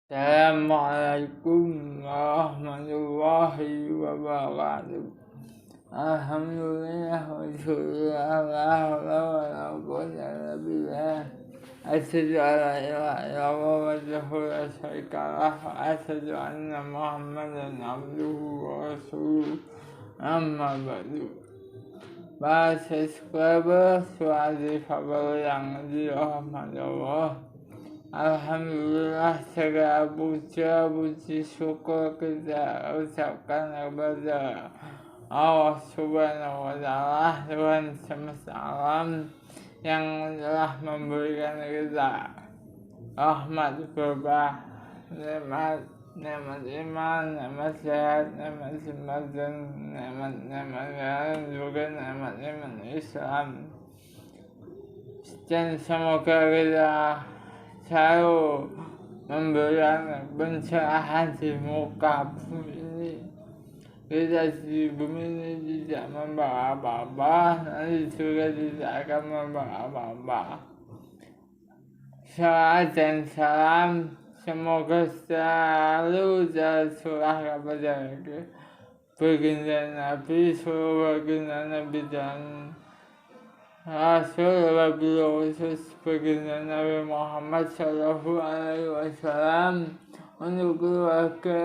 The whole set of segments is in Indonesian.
Assalamualaikum warahmatullahi wabarakatuh. Alhamdulillah wa syukurulillah wa la wala quwwata illa billah. Asyhadu an la ilaha illallah wahdahu la syarika lah wa asyhadu anna Muhammadan abduhu wa rasuluh. Amma ba'du. Para subscriber suara favorit yang dirahmati Allah. Alhamdulillah, segala puji syukur kita ucapkan kepada Allah Subhanahu wa Ta'ala, Tuhan semesta alam yang telah memberikan kita rahmat berupa nikmat iman, nikmat sehat, nikmat sematan, nikmat yang juga nikmat iman Islam. Dan semoga kita selalu memberikan pencerahan di muka bumi ini. Kita di bumi ini tidak membawa apa-apa, nanti juga tidak akan membawa apa-apa. Salam dan salam, semoga selalu tercurah kepada baginda Nabi, seluruh baginda Nabi dan Rasul wabil khusus baginda Nabi Muhammad Sallallahu Alaihi Wasallam, untuk keluarga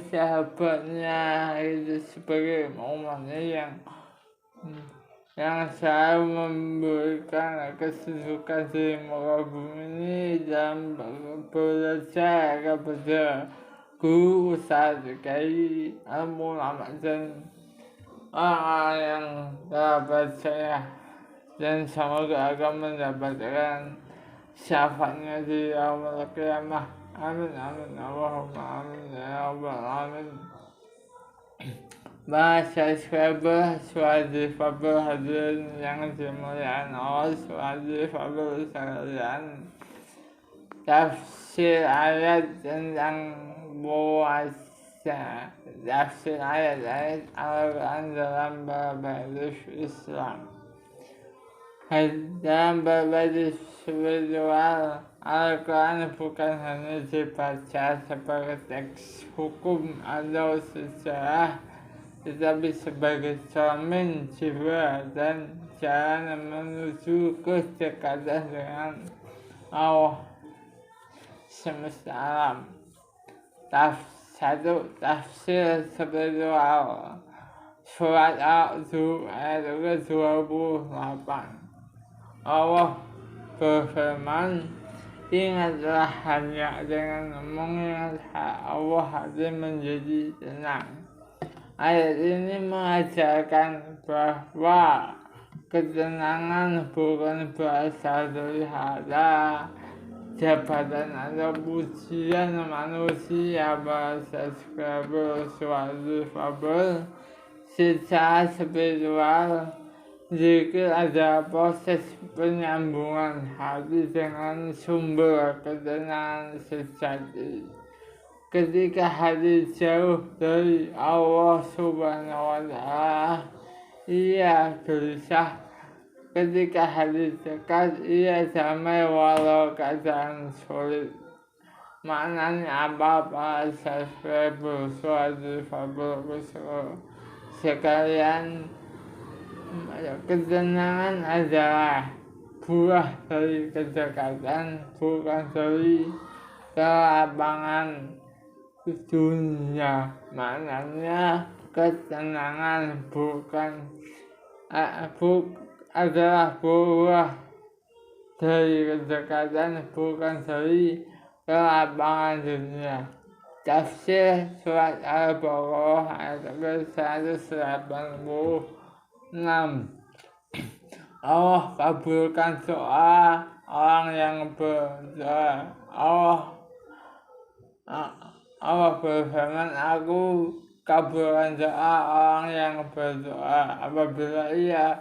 sahabatnya itu sebagai umatnya yang selalu memberikan kesejukan di muka bumi ini dan belajar kepada guru ustaz kiai ulama dan orang yang telah percaya, dan semoga akan mendapatkan syafaatnya di yaumul qiyamah. Amin amin Allahumma amin ya rabbal alamin. Bahasa subscriber suara difabel hadirin yang dimuliakan Allah, suara difabel sekalian. Tafsir ayat tentang puasa, tafsir ayat-ayat Al-Quran dalam berbagai Islam. Dalam berbagai spiritual, Al-Quran bukan hanya dibaca sebagai teks hukum atau sejarah, tetapi sebagai cermin jiwa dan jalan menuju kedekatan dengan Allah semesta alam. Tafsir spiritual surat Al-A'raf ayat ke-28. Allah berfirman, ingatlah hanya dengan mengingat Allah hati menjadi tenang. Ayat ini mengajarkan bahwa ketenangan bukan berasal dari harta, jabatan atau pujian manusia. Bahasa suatu fabel secara spiritual, zikir adalah proses penyambungan hati dengan sumber ketenangan sejati. Ketika hati jauh dari Allah Subhanahu wa Ta'ala, ia gelisah. Ketika hati dekat, ia damai walau keadaan sulit. Maknanya apa? Bahasa suatu fabel sekalian, ketenangan adalah buah dari kedekatan, bukan dari kelapangan dunia. Maknanya ketenangan adalah buah dari kedekatan, bukan dari kelapangan dunia. Tafsir surat Al-Baqarah ayat ke-186. Allah kabulkan doa orang yang berdoa. Allah berfirman, aku kabulkan doa orang yang berdoa apabila ia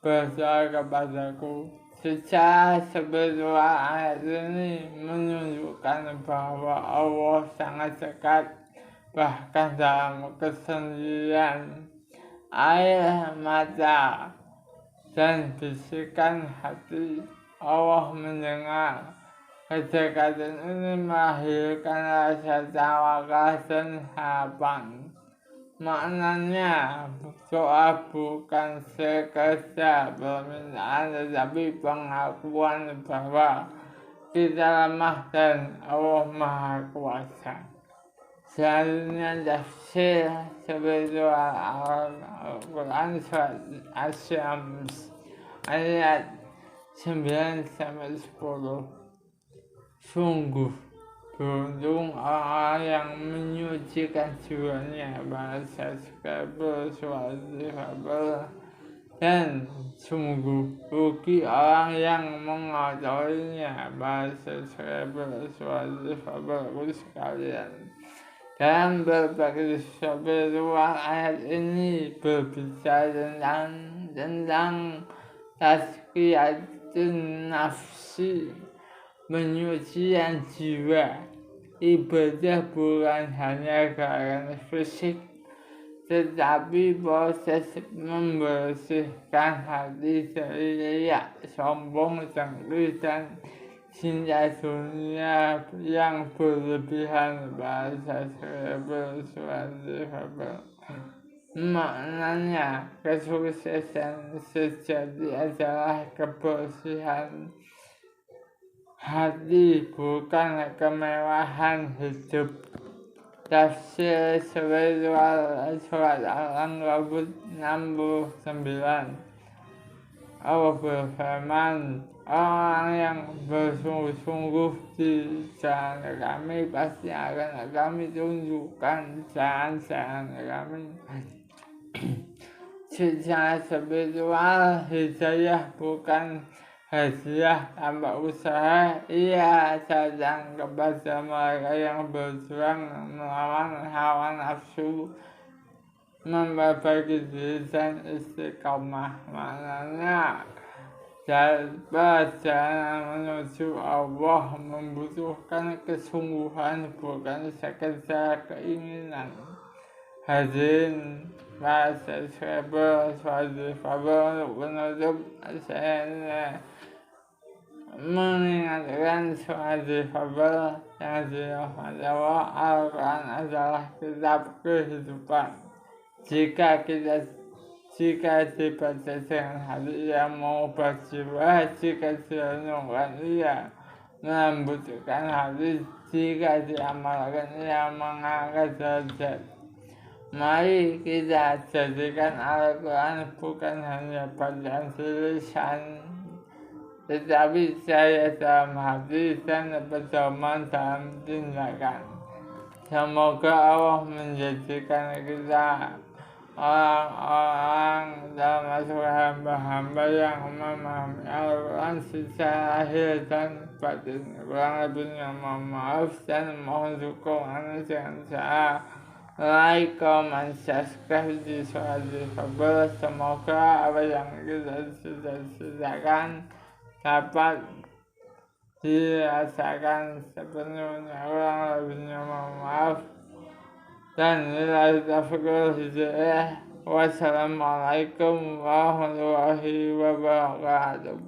berdoa kepadaku. Secara spiritual, ayat ini menunjukkan bahwa Allah sangat dekat, bahkan dalam kesendirian, air mata, dan bisikan hati. Allah mendengar Kedekatan ini melahirkan rasa tawakal dan harapan. Maknanya doa bukan sekedar permintaan tetapi pengakuan bahwa kita lemah dan Allah Maha Kuasa. Selanjutnya tafsir spiritual Al-Quran Surat Asy-Syams ayat 9-10. Sungguh beruntung orang yang menyucikan jiwanya bahasa suatu kabar, dan sungguh rugi orang yang mengotorinya bahasa suatu kabar sekalian. Dalam berbagai spiritual ayat ini berbicara tentang tazkiyatun nafsi, penyucian jiwa. Ibadah bukan hanya gerakan fisik, tetapi proses membersihkan hati dari riya, sombong, dengki, dan cinta dunia yang berlebihan. Bahasa suatu kabar. Maknanya, kesuksesan sejati adalah kebersihan hati, bukan kemewahan hidup. Tafsir spiritual surat Al-Ankabut 69. Allah berfirman, orang yang bersungguh-sungguh di jalan kami pasti akan kami tunjukkan jalan-jalan kami. Secara spiritual, hidayah bukan hadiah tanpa usaha. Ia datang kepada mereka yang berjuang melawan hawa nafsu, memperbaiki diri dan istiqomah. Maknanya, perjalanan menuju Allah membutuhkan kesungguhan, bukan sekedar keinginan. Hadirin bahasa suatu kabar untuk penutup, saya mengingatkan suatu kabar yang dirahmati Allah. Al-Quran adalah kitab kehidupan. Jika dibaca dengan hati yang mengubah jiwa, jika direnungkan ia melembutkan hati, jika diamalkan ia mengangkat derajat. Mari kita jadikan Al-Quran bukan hanya bacaan tulisan, tetapi cahaya dalam hati dan pedoman dalam tindakan. Semoga Allah menjadikan kita orang-orang termasuk hamba-hamba yang memahami Al-Quran secara lahir dan batin. Kurang lebihnya mohon maaf dan mohon dukungan dengan cara like, comment, subscribe di suatu kabar. Semoga apa yang kita sudah sediakan dapat dirasakan sepenuhnya. Kurang lebihnya mohon maaf dan bila taufiq hidayah. Wassalamualaikum warahmatullahi wabarakatuh.